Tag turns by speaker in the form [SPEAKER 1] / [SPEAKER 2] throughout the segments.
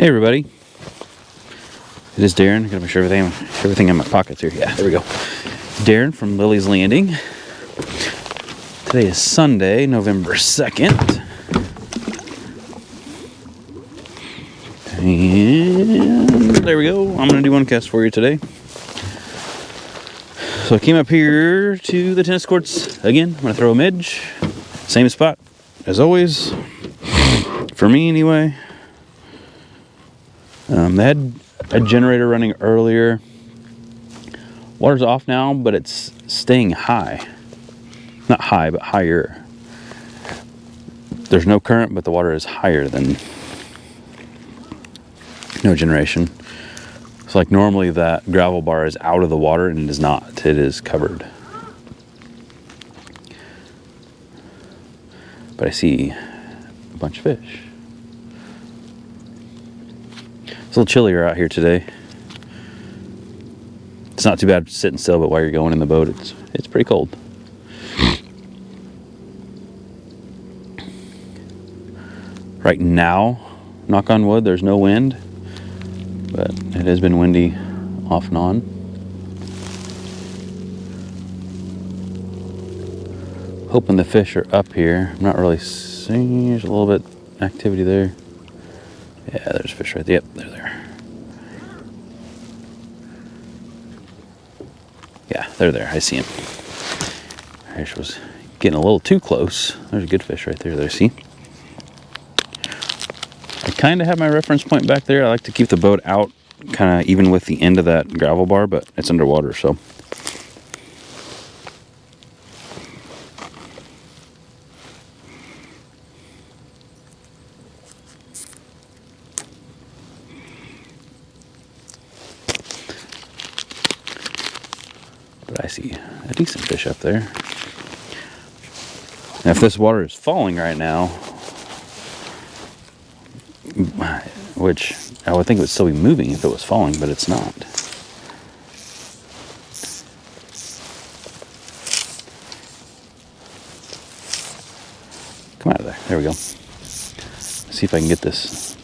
[SPEAKER 1] Hey everybody, it is Darin. I gotta make sure everything in my pockets here. Yeah, there we go. Darin from Lilley's Landing. Today is Sunday, November 2nd. And there we go. I'm gonna do one cast for you today. So I came up here to the tennis courts again. I'm gonna throw a midge. Same spot as always. For me anyway. They had a generator running earlier. Water's off now, but it's staying high. Not high, but higher. There's no current, but the water is higher than no generation. It's like normally that gravel bar is out of the water, and it is not. It is covered. But I see a bunch of fish. It's a little chillier out here today. It's not too bad sitting still, but while you're going in the boat, it's pretty cold. Right now, knock on wood, there's no wind, but it has been windy off and on. Hoping the fish are up here. I'm not really seeing, there's a little bit activity there. Yeah, there's fish right there. Yep, they're there. Yeah, they're there. I see them. Fish was getting a little too close. There's a good fish right there. See? I kind of have my reference point back there. I like to keep the boat out kind of even with the end of that gravel bar, but it's underwater, so. But I see a decent fish up there. Now, if this water is falling right now, which I would think it would still be moving if it was falling, but it's not. Come out of there. There we go. Let's see if I can get this.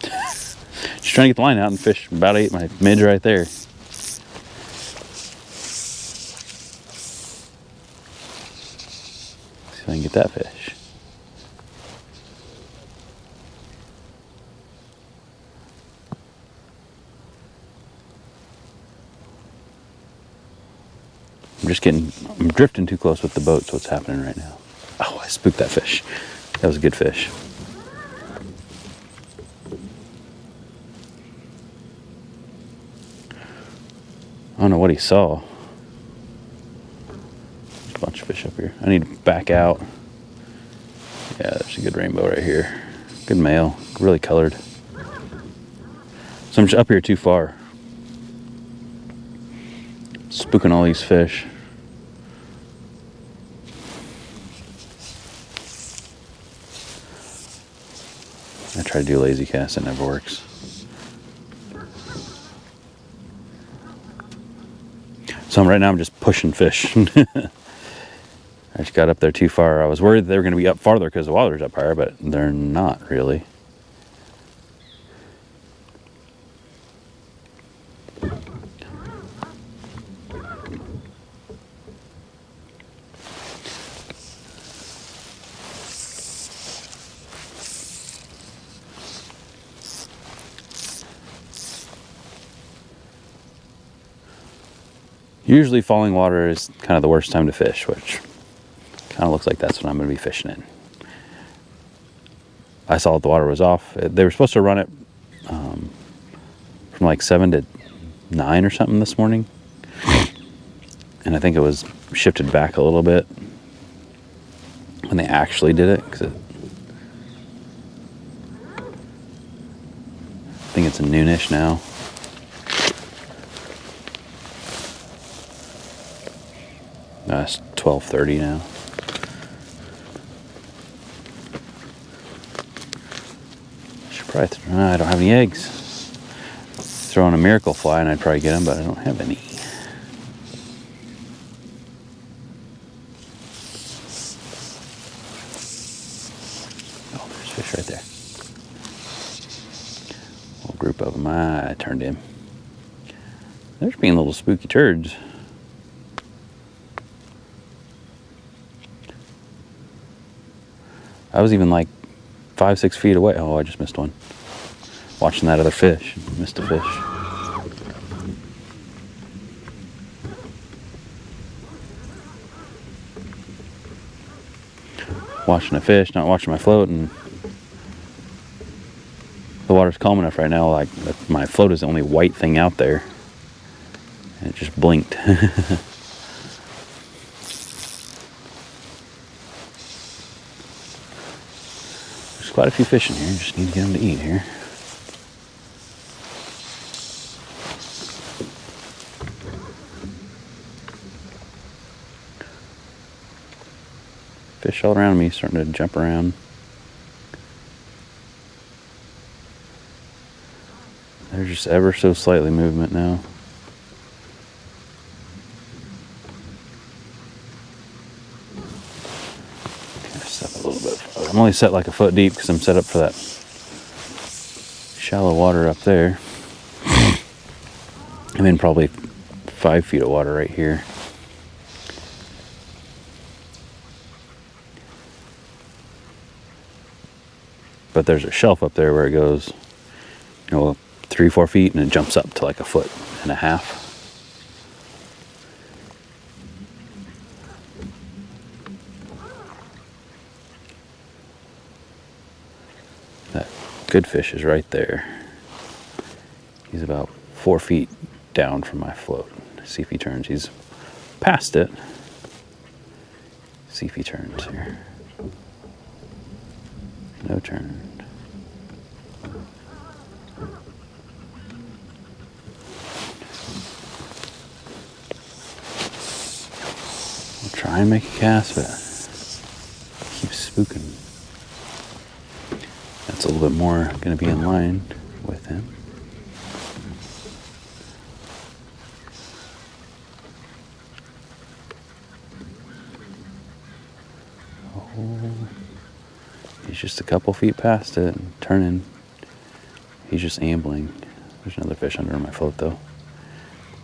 [SPEAKER 1] Just trying to get the line out and fish about ate my midge right there. See if I can get that fish. I'm drifting too close with the boat, so what's happening right now. Oh, I spooked that fish. That was a good fish. I don't know what he saw. There's a bunch of fish up here. I need to back out. Yeah, there's a good rainbow right here. Good male, really colored. So I'm just up here too far. Spooking all these fish. I try to do a lazy cast, it never works. So right now I'm just pushing fish. I just got up there too far. I was worried they were going to be up farther because the water's up higher, but they're not really. Usually falling water is kind of the worst time to fish, which kind of looks like that's what I'm going to be fishing in. I saw the water was off. They were supposed to run it from like 7 to 9 or something this morning. And I think it was shifted back a little bit when they actually did it. I think it's a noonish now. It's 12:30 now. Should probably. I don't have any eggs. Throw in a miracle fly and I'd probably get them, but I don't have any. Oh, there's fish right there. group of them. I turned in. They're just being little spooky turds. I was even like 5-6 feet away. Oh, I just missed one. Watching that other fish. Missed a fish. Watching a fish, not watching my float, and the water's calm enough right now. Like my float is the only white thing out there, and it just blinked. There's quite a few fish in here. Just need to get them to eat here. Fish all around me, starting to jump around. They're just ever so slightly movement now. Step a little bit. I'm only set like a foot deep because I'm set up for that shallow water up there. I'm in probably 5 feet of water right here. But there's a shelf up there where it goes, 3-4 feet, and it jumps up to like a 1.5 feet. That good fish is right there. He's about 4 feet down from my float. See if he turns. He's past it. See if he turns here. No turn. I'll try and make a cast, but keeps spooking. That's a little bit more going to be in line with him. He's just a couple feet past it and turning. He's just ambling. There's another fish under my float though.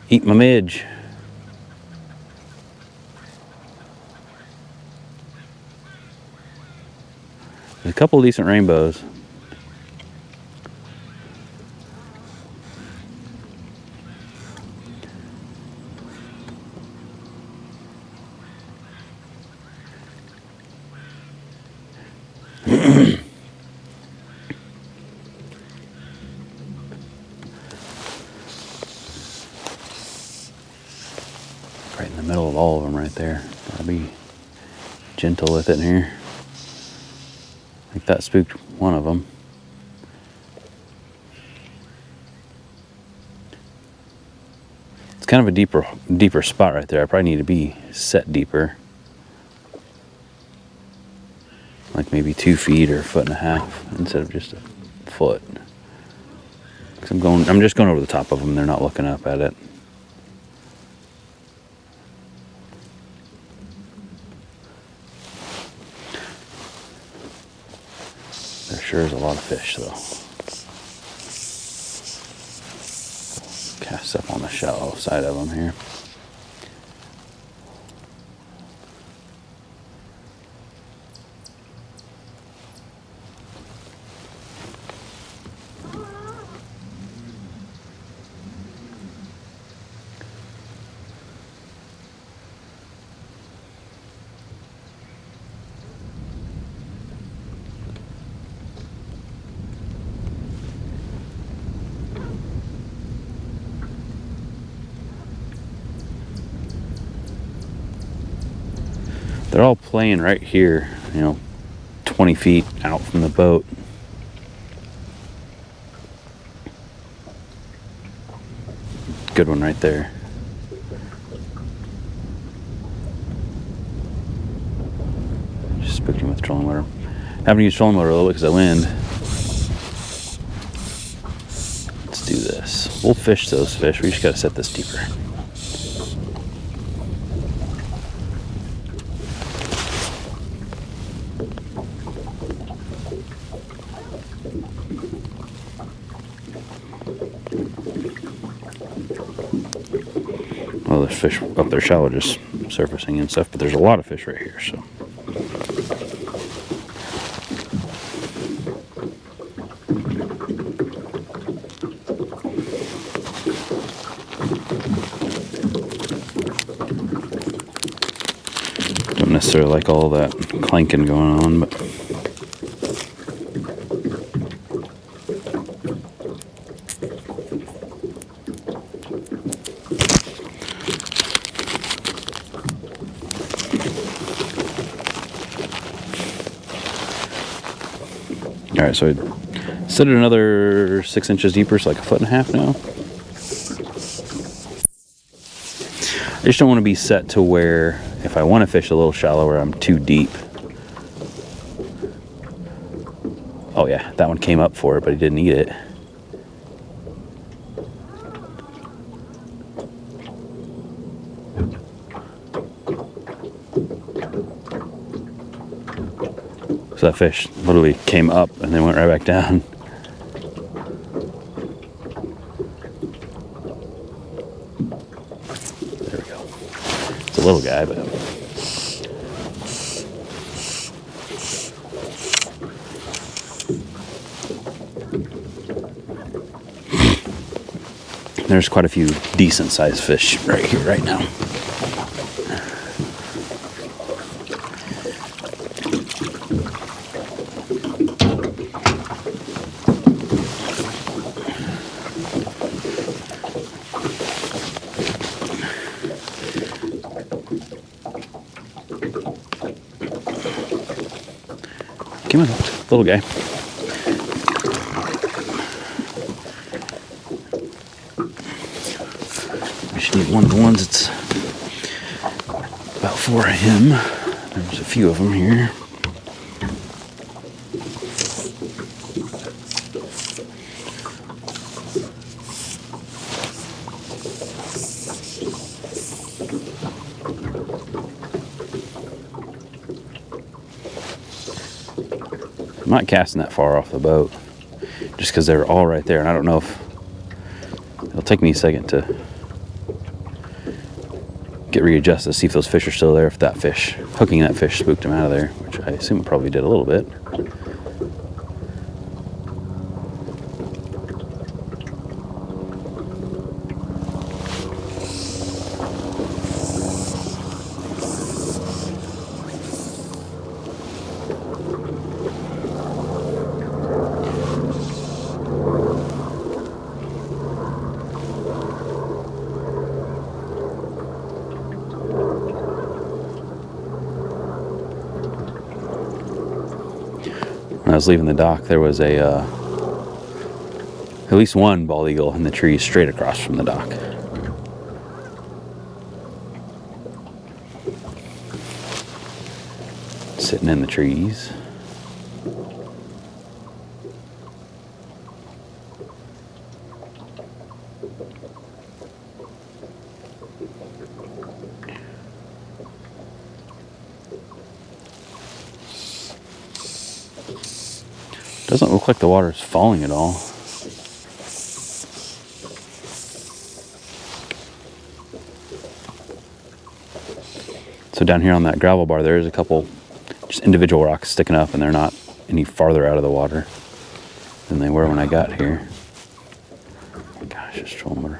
[SPEAKER 1] Eat my midge. There's a couple decent rainbows. Right in the middle of all of them right there. I'll be gentle with it in here. I think that spooked one of them. It's kind of a deeper spot right there. I probably need to be set deeper. Like maybe 2 feet or 1.5 feet instead of just a foot. 'Cause I'm just going over the top of them. They're not looking up at it. There sure is a lot of fish though. Cast up on the shallow side of them here. They're all playing right here, 20 feet out from the boat. Good one right there. Just spooked him with trolling motor. Haven't used trolling motor a little bit because of wind. Let's do this. We'll fish those fish. We just got to set this deeper. there's fish up there shallow just surfacing and stuff, but there's a lot of fish right here, so. Don't necessarily like all that clanking going on, but. All right, so I set it another 6 inches deeper, so like 1.5 feet now. I just don't want to be set to where if I want to fish a little shallower, I'm too deep. Oh yeah, that one came up for it, but he didn't eat it. So that fish literally came up and then went right back down. There we go. It's a little guy, but. There's quite a few decent sized fish right here, right now. Come on, little guy. We should need one of the ones that's about for him. There's a few of them here. I'm not casting that far off the boat just because they're all right there, and I don't know if it'll take me a second to get readjusted to see if those fish are still there, if that fish, hooking that fish spooked him out of there, which I assume it probably did a little bit. When I was leaving the dock, there was at least one bald eagle in the trees straight across from the dock. Sitting in the trees. Doesn't look like the water is falling at all. So down here on that gravel bar, there is a couple just individual rocks sticking up, and they're not any farther out of the water than they were when I got here. Gosh, it's trolling water.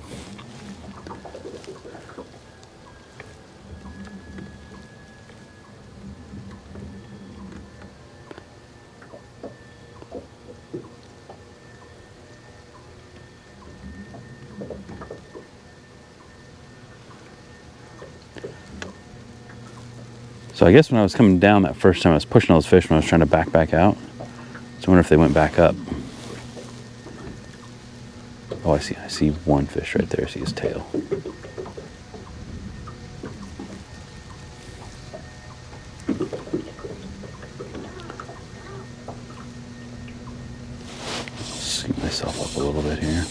[SPEAKER 1] So I guess when I was coming down that first time, I was pushing those fish when I was trying to back out. So I wonder if they went back up. Oh, I see one fish right there. I see his tail. Scoop myself up a little bit here.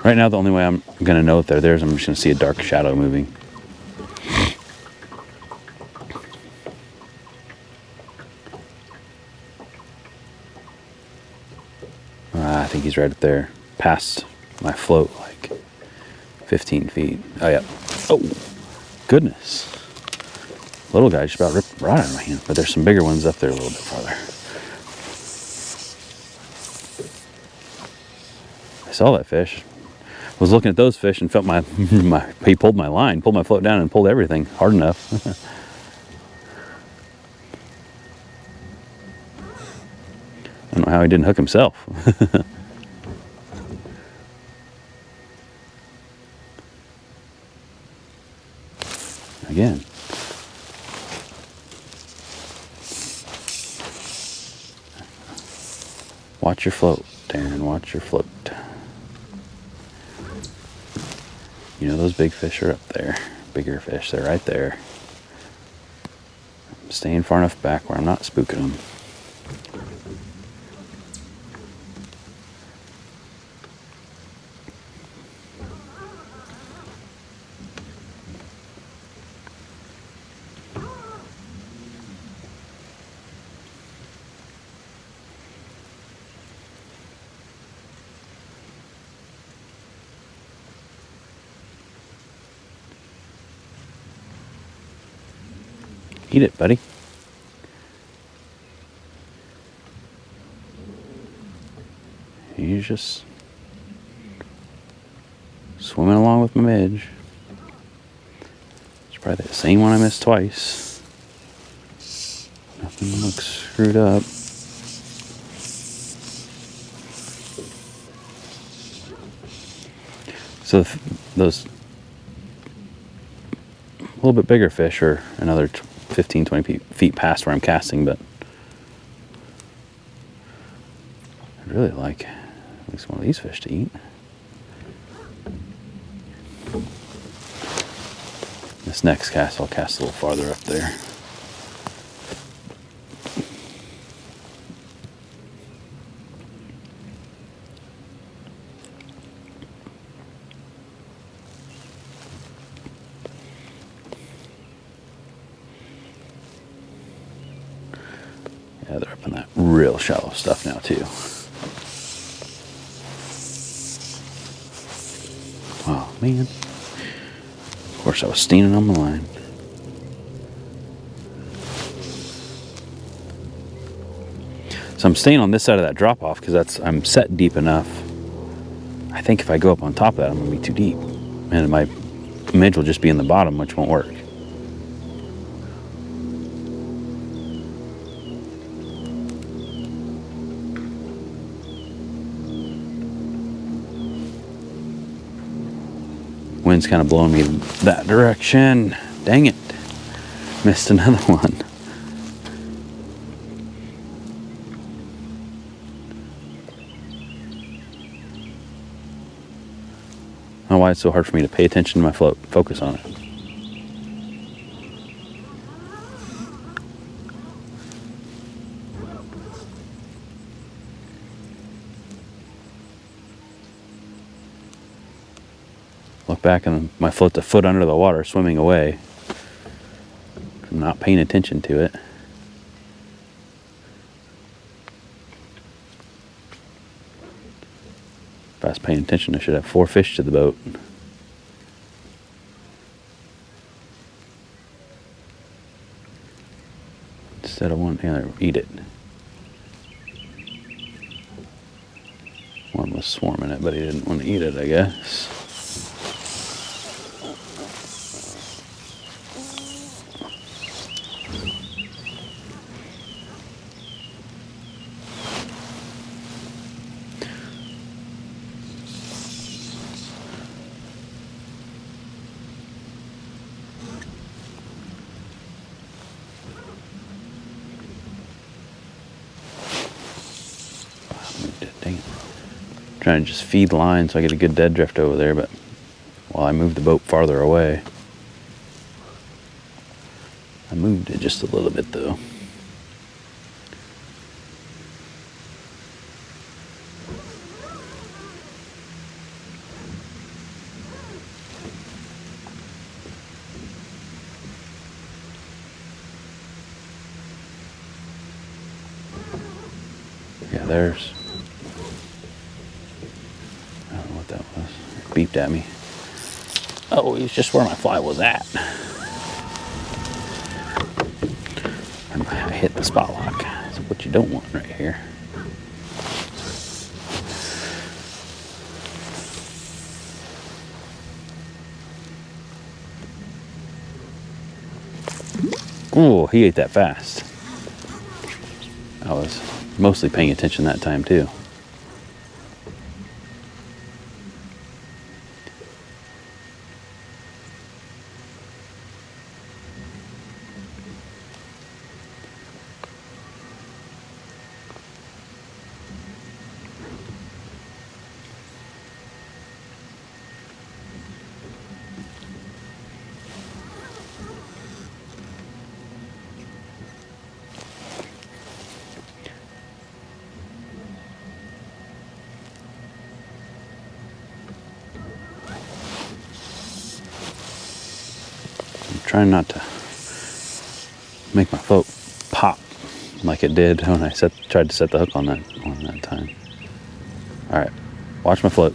[SPEAKER 1] Right now, the only way I'm going to know if they're there is I'm just going to see a dark shadow moving. I think he's right up there, past my float, like 15 feet. Oh, yeah. Oh, goodness. Little guy just about ripped right out of my hand, but there's some bigger ones up there a little bit farther. I saw that fish. I was looking at those fish and felt he pulled my line, pulled my float down and pulled everything hard enough. I don't know how he didn't hook himself. Again. Watch your float, Darin, watch your float. You know those big fish are up there. Bigger fish, they're right there. I'm staying far enough back where I'm not spooking them. Eat it, buddy. He's just swimming along with my midge. It's probably the same one I missed twice. Nothing looks screwed up. So those a little bit bigger fish are another 15, 20 feet past where I'm casting, but I'd really like at least one of these fish to eat. This next cast, I'll cast a little farther up there. Yeah, they're up in that real shallow stuff now too. Oh man. Of course I was steining on the line. So I'm staying on this side of that drop off because I'm set deep enough. I think if I go up on top of that, I'm gonna be too deep. And my midge will just be in the bottom, which won't work. Wind's kind of blowing me that direction. Dang it. Missed another one. I don't know why it's so hard for me to pay attention to my float, focus on it. Look back and my float's a foot under the water, swimming away. I'm not paying attention to it. If I was paying attention, I should have 4 fish to the boat. Instead of one, yeah, eat it. One was swarming it, but he didn't want to eat it, I guess. Dang it. Trying to just feed line so I get a good dead drift over there, but while I move the boat farther away. I moved it just a little bit though. Yeah, there's beeped at me. Oh, he's just where my fly was at. I hit the spot lock. That's what you don't want right here. Ooh, he ate that fast. I was mostly paying attention that time too. Trying not to make my float pop like it did when I tried to set the hook on that time. All right, watch my float.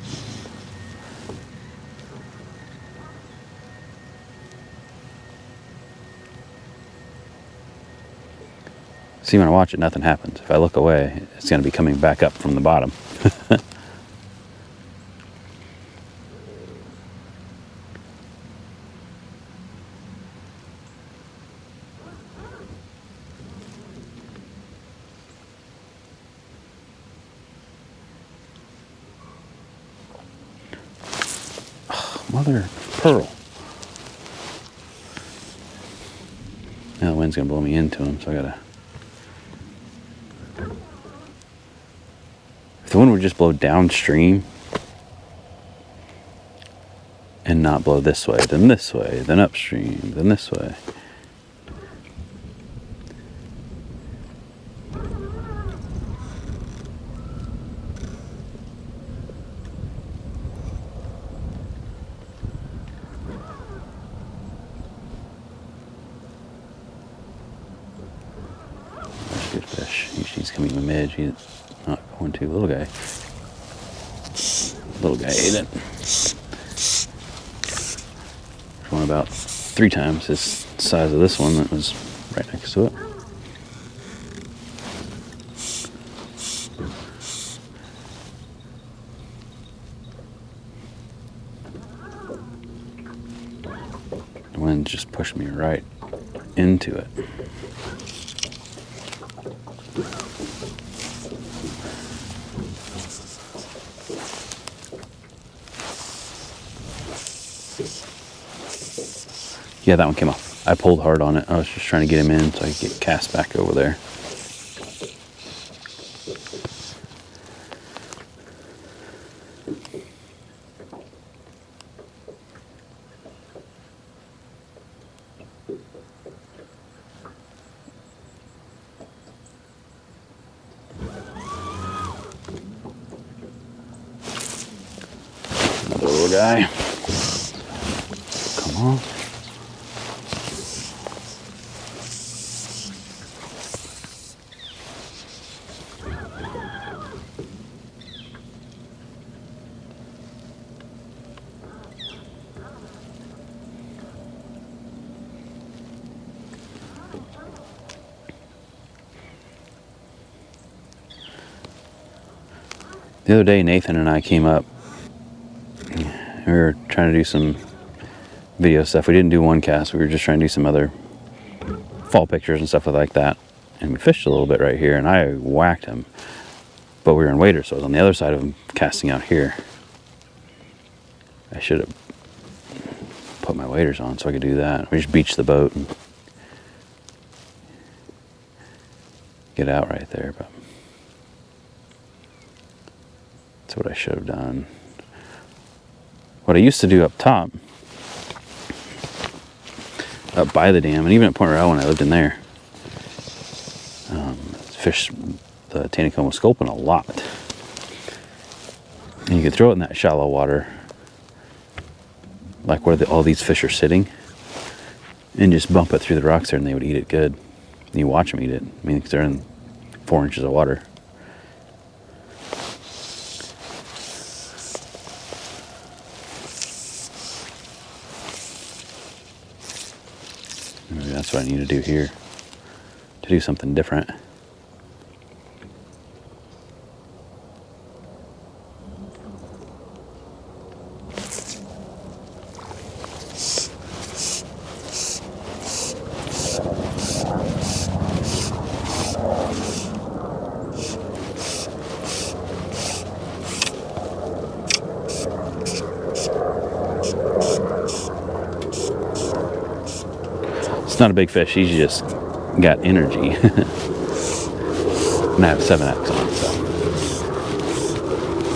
[SPEAKER 1] See, when I watch it, nothing happens. If I look away, it's going to be coming back up from the bottom. Mother of pearl. Now the wind's gonna blow me into him, so I gotta. If the wind would just blow downstream and not blow this way, then upstream, then this way. Good fish. He's coming to mid. He's not going to. Little guy. Little guy ate it. There's one about 3 times the size of this one that was right next to it. The wind just pushed me right into it. Yeah, that one came off. I pulled hard on it. I was just trying to get him in so I could get cast back over there. Another little guy. Come on. The other day, Nathan and I came up. We were trying to do some video stuff. We didn't do one cast. We were just trying to do some other fall pictures and stuff like that. And we fished a little bit right here, and I whacked him. But we were in wader, so I was on the other side of him, casting out here. I should have put my waders on so I could do that. We just beached the boat and get out right there, but that's what I should have done. What I used to do up top, up by the dam, and even at Point Royale when I lived in there, fish the Taneycomo sculpin a lot. And you could throw it in that shallow water, like where all these fish are sitting, and just bump it through the rocks there, and they would eat it good. And you watch them eat it. I mean, 'cause they're in 4 inches of water. That's what I need to do here to do something different. It's not a big fish. He's just got energy. And I have 7X on, so.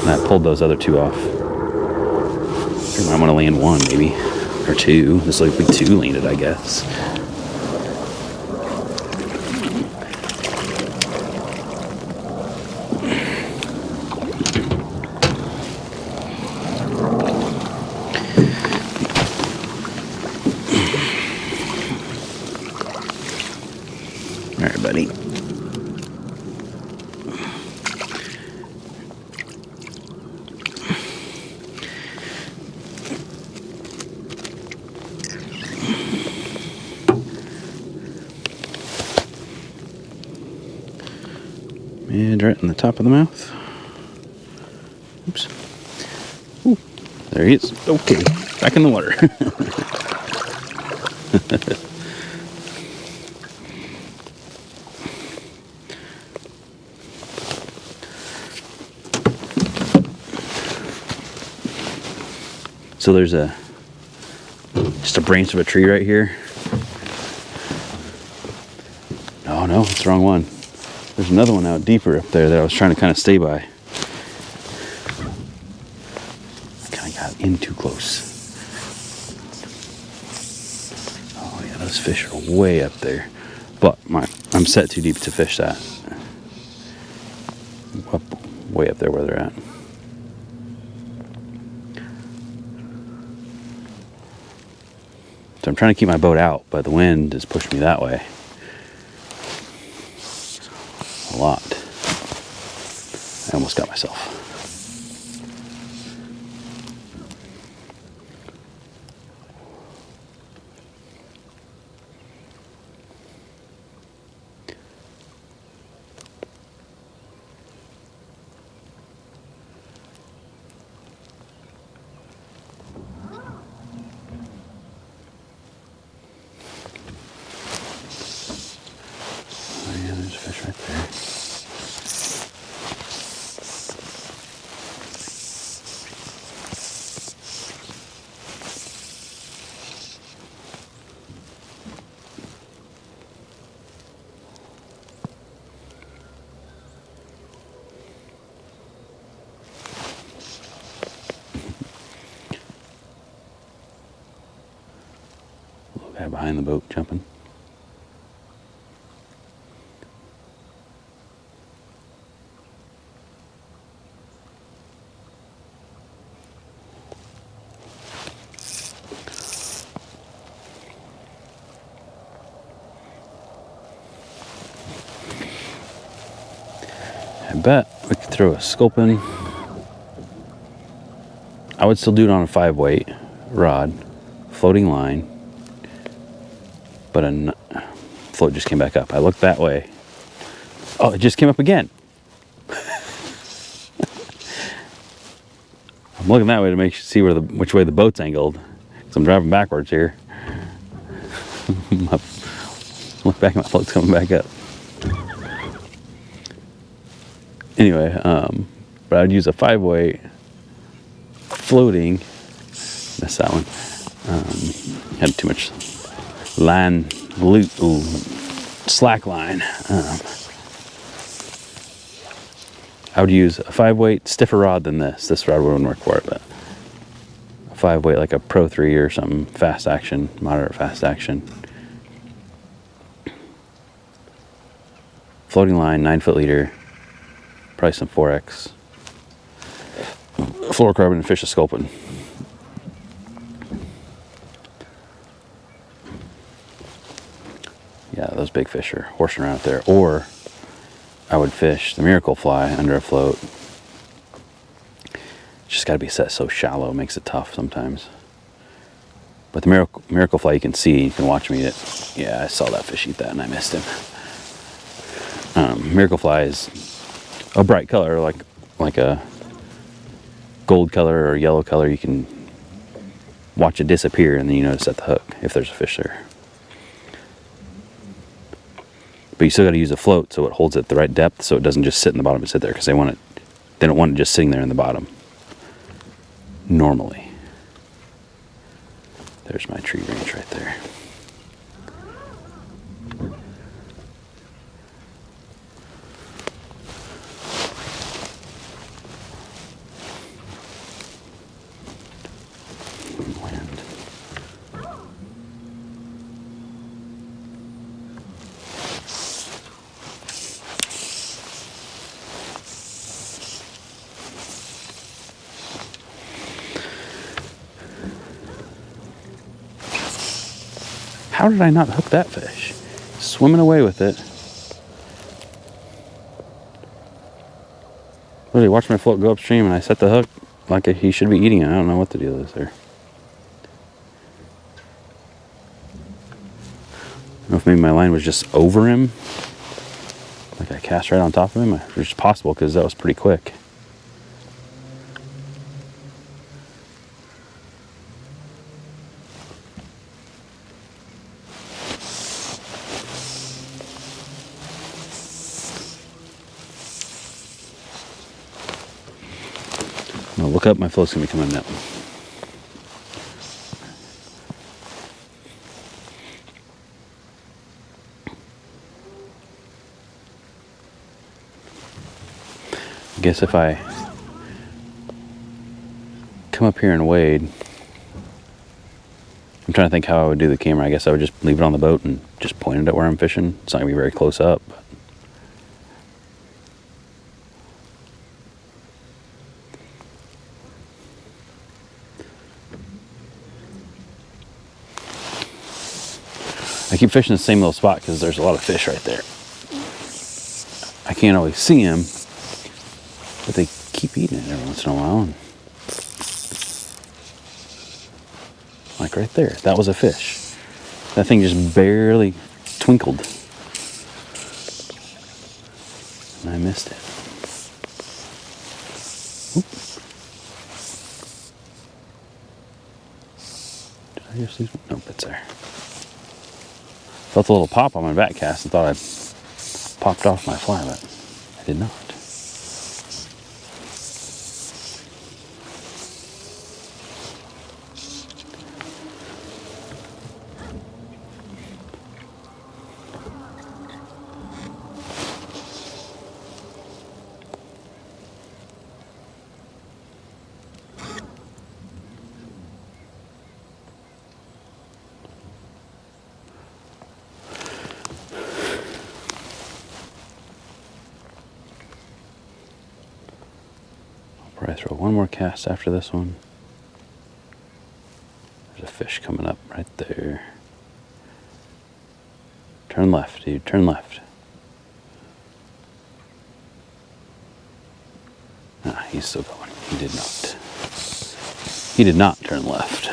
[SPEAKER 1] And I pulled those other two off. I'm gonna land one, maybe, or two. This will be two landed, I guess. All right, buddy. And right in the top of the mouth. Oops. Ooh, there he is. Okay, back in the water. So there's just a branch of a tree right here. Oh no, it's the wrong one. There's another one out deeper up there that I was trying to kind of stay by. I kind of got in too close. Oh yeah, those fish are way up there. But I'm set too deep to fish that. Way up there where they're at. So I'm trying to keep my boat out, but the wind is pushing me that way. A lot. I almost got myself. Oh yeah, there's a fish right there. Little guy behind the boat jumping. I bet we could throw a sculpin. I would still do it on a 5-weight rod, floating line, but a float just came back up. I looked that way. Oh, it just came up again. I'm looking that way to see which way the boat's angled, because I'm driving backwards here. Look back, my float's coming back up. Anyway, but I'd use a 5-weight floating. Missed that one. Had too much line loop. Ooh, slack line. I would use a 5-weight, stiffer rod than this. This rod wouldn't work for it, but a 5-weight like a Pro 3 or something, fast action, moderate fast action. Floating line, 9-foot leader, probably some 4X. Fluorocarbon and fish a sculpin. Yeah, those big fish are horsing around out there. Or I would fish the miracle fly under a float. Just got to be set so shallow, it makes it tough sometimes. But the miracle fly, you can see, you can watch me eat it. Yeah, I saw that fish eat that and I missed him. Miracle fly is a bright color, like a gold color or yellow color. You can watch it disappear and then you notice at the hook if there's a fish there. But you still got to use a float so it holds it at the right depth, so it doesn't just sit in the bottom and sit there, because they don't want it just sitting there in the bottom normally. There's my tree branch right there. Wind. How did I not hook that fish? Swimming away with it. Literally watched my float go upstream and I set the hook like he should be eating it. I don't know what the deal is there. I don't know if maybe my line was just over him. Like I cast right on top of him. Which is possible because that was pretty quick. I'm gonna look up, my float's gonna be coming up. I guess if I come up here and wade, I'm trying to think how I would do the camera. I guess I would just leave it on the boat and just point it at where I'm fishing. It's not gonna be very close up. I keep fishing the same little spot because there's a lot of fish right there. I can't always see them, but they keep eating it every once in a while. And like right there, that was a fish. That thing just barely twinkled. And I missed it. Oop. Did I just lose one? Nope, it's there. Felt a little pop on my back cast and thought I popped off my fly, but I did not. Probably throw one more cast after this one. There's a fish coming up right there. Turn left, dude, turn left. Ah, he's still going. He did not. He did not turn left.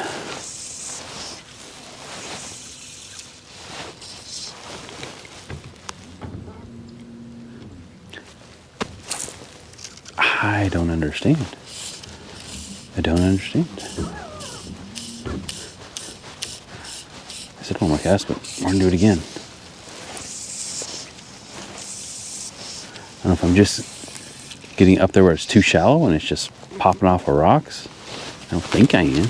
[SPEAKER 1] I don't understand. I don't understand. I said one more cast, but we're gonna do it again. I don't know if I'm just getting up there where it's too shallow and it's just popping off of rocks. I don't think I am.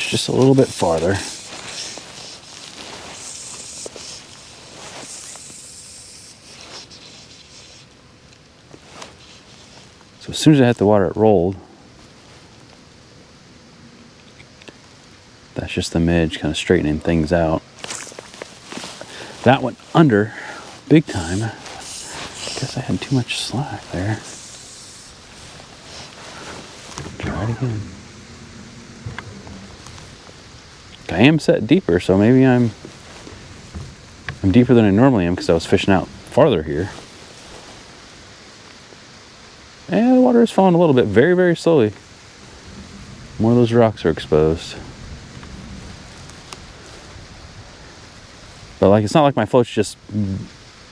[SPEAKER 1] Just a little bit farther. as soon as I hit the water, it rolled. That's just the midge kind of straightening things out. That went under big time. Guess I had too much slack there. Try it again. I am set deeper, so maybe I'm deeper than I normally am because I was fishing out farther here. And the water is falling a little bit, very, very slowly. More of those rocks are exposed. But like, it's not like my float's just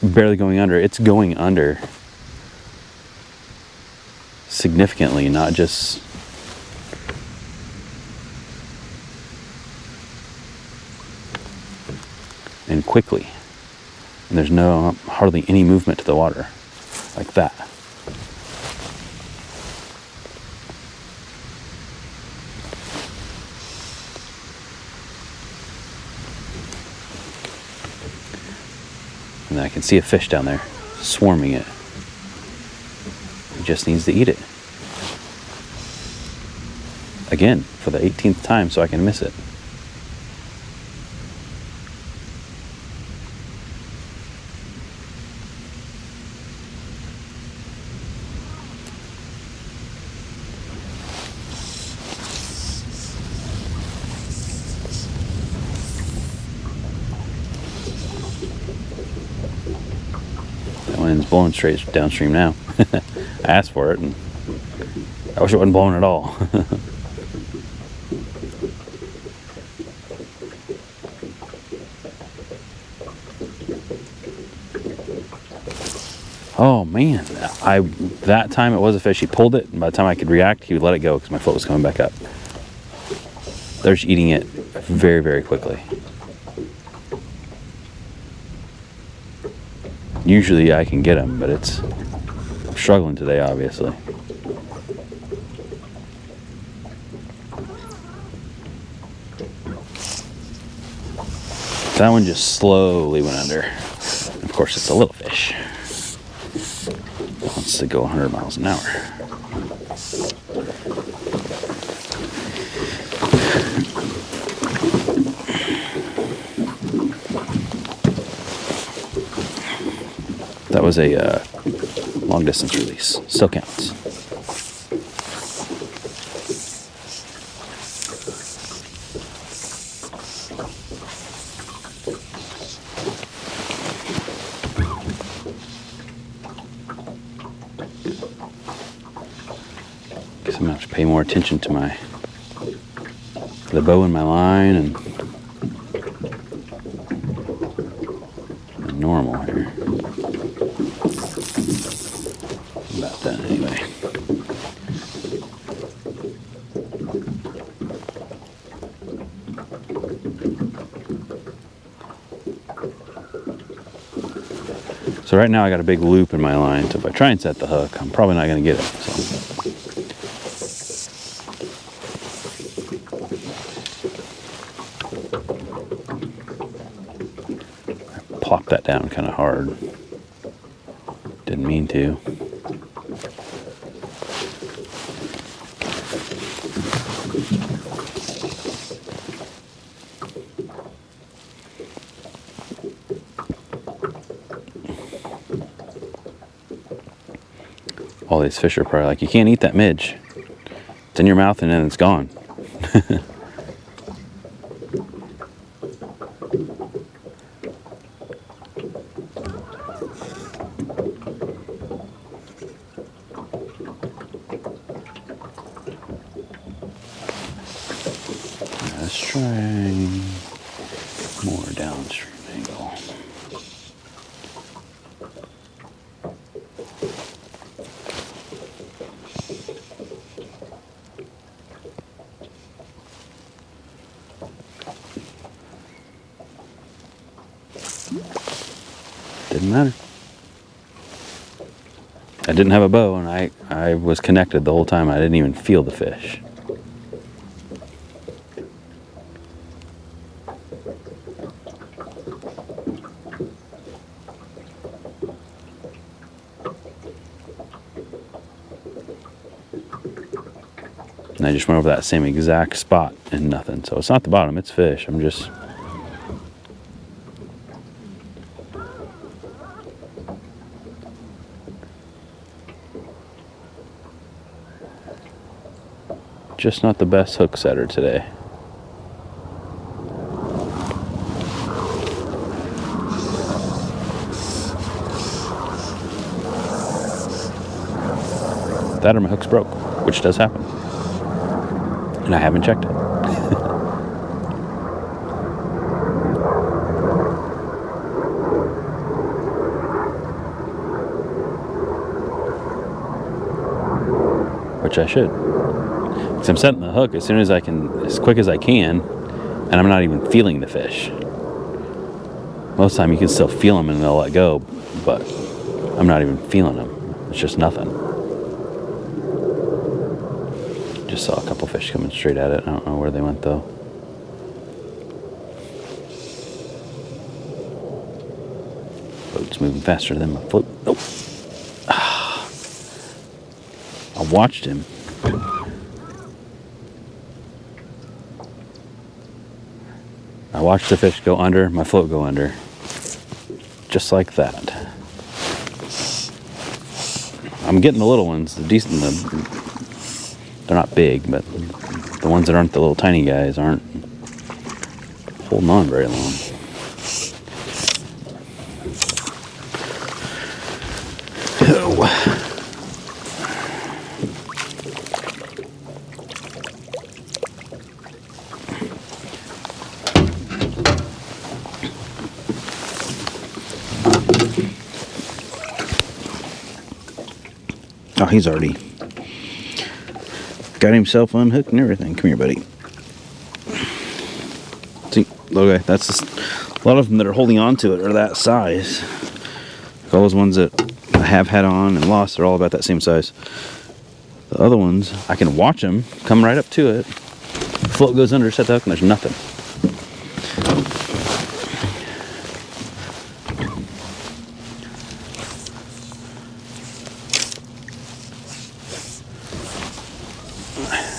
[SPEAKER 1] barely going under. It's going under significantly, not just and quickly. And there's hardly any movement to the water like that. And I can see a fish down there swarming it. He just needs to eat it. Again, for the 18th time, so I can miss it. Wind's blowing straight downstream now. I asked for it, and I wish it wasn't blowing at all. Oh man, that time it was a fish. He pulled it, and by the time I could react, he would let it go because my float was coming back up. They're just eating it very, very quickly. Usually I can get them, but I'm struggling today, obviously. That one just slowly went under. Of course, it's a little fish. It wants to go 100 miles an hour. That was a long distance release. Still counts. Guess I'm gonna have to pay more attention to the bow in my line and normal here. About that anyway. So right now I got a big loop in my line, so if I try and set the hook, I'm probably not going to get it. So. I plopped that down kind of hard. Didn't mean to. All these fish are probably like, you can't eat that midge. It's in your mouth and then it's gone. Let's try more downstream angle. Didn't matter. I didn't have a bow, and I was connected the whole time. I didn't even feel the fish. And I just went over that same exact spot and nothing. So it's not the bottom, it's fish. I'm just not the best hook setter today. That or my hook's broke, which does happen. And I haven't checked it. Which I should. Because I'm setting the hook as soon as I can, as quick as I can, and I'm not even feeling the fish. Most of the time you can still feel them and they'll let go, but I'm not even feeling them. It's just nothing. Just saw a couple fish coming straight at it. I don't know where they went though. Boat's moving faster than my foot. Nope. I watched him. I watched the fish go under, my float go under. Just like that. I'm getting the little ones, they're not big, but the ones that aren't the little tiny guys aren't holding on very long. Oh, he's already got himself unhooked and everything. Come here, buddy. See, okay, that's just, a lot of them that are holding on to it are that size. All those ones that I have had on and lost, they're all about that same size. The other ones, I can watch them come right up to it. The float goes under, set the hook, and there's nothing.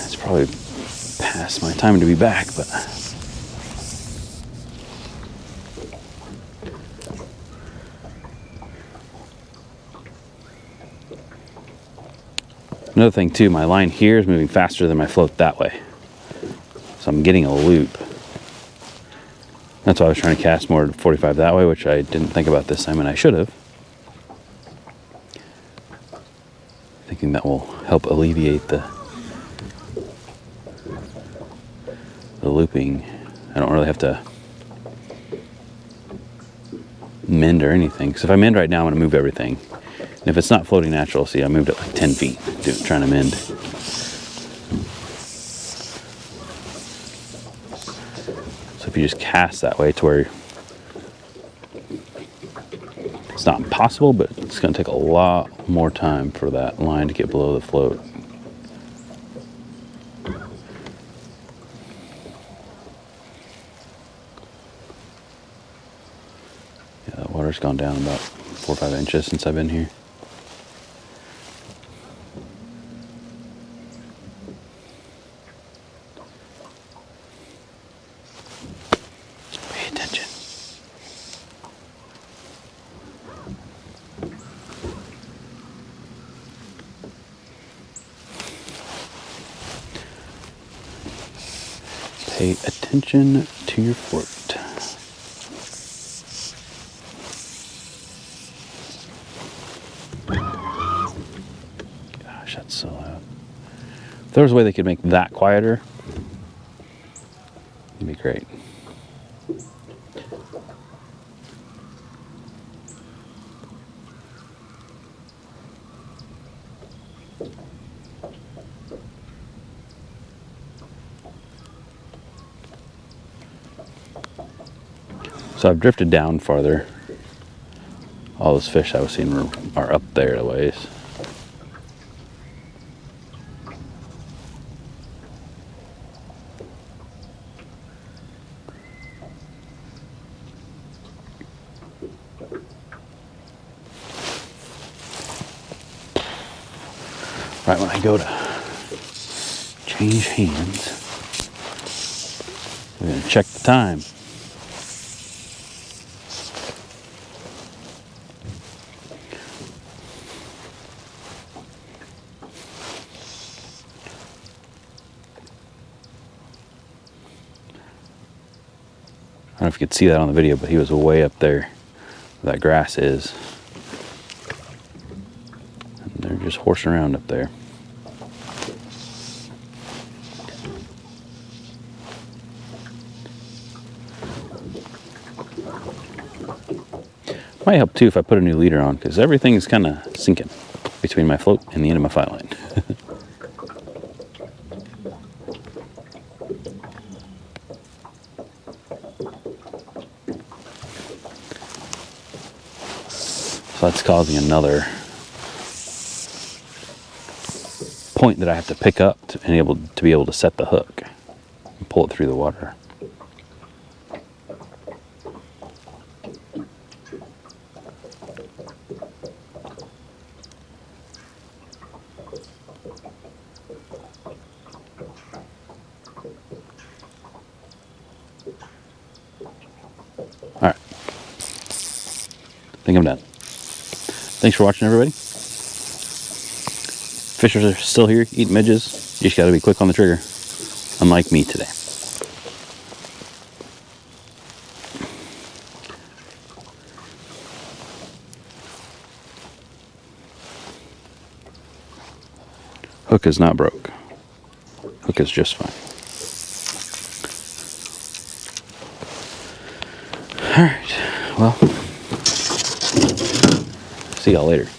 [SPEAKER 1] It's probably past my time to be back, but another thing too, my line here is moving faster than my float that way. So I'm getting a loop. That's why I was trying to cast more 45 that way, which I didn't think about this time, and I should have. Thinking that will help alleviate the looping. I don't really have to mend or anything, because if I mend right now, I'm going to move everything. And if it's not floating natural, see, I moved it like 10 feet trying to mend. So if you just cast that way to where it's not impossible, but it's going to take a lot more time for that line to get below the float. Yeah, the water's gone down about 4 or 5 inches since I've been here. Pay attention. Pay attention to your float. Gosh, that's so loud. If there was a way they could make that quieter, it'd be great. So I've drifted down farther. All those fish I was seeing are up there a ways. Right when I go to Change hands. We're going to check the time. I don't know if you could see that on the video, but he was way up there where that grass is. And they're just horsing around up there. Might help too if I put a new leader on, because everything's kind of sinking between my float and the end of my fly line. So that's causing another point that I have to pick up to be able to set the hook and pull it through the water. All right, I think I'm done. Thanks for watching, everybody. Fishers are still here, eating midges. You just got to be quick on the trigger, unlike me today. Hook is not broke. Hook is just fine. All right, well, see y'all later.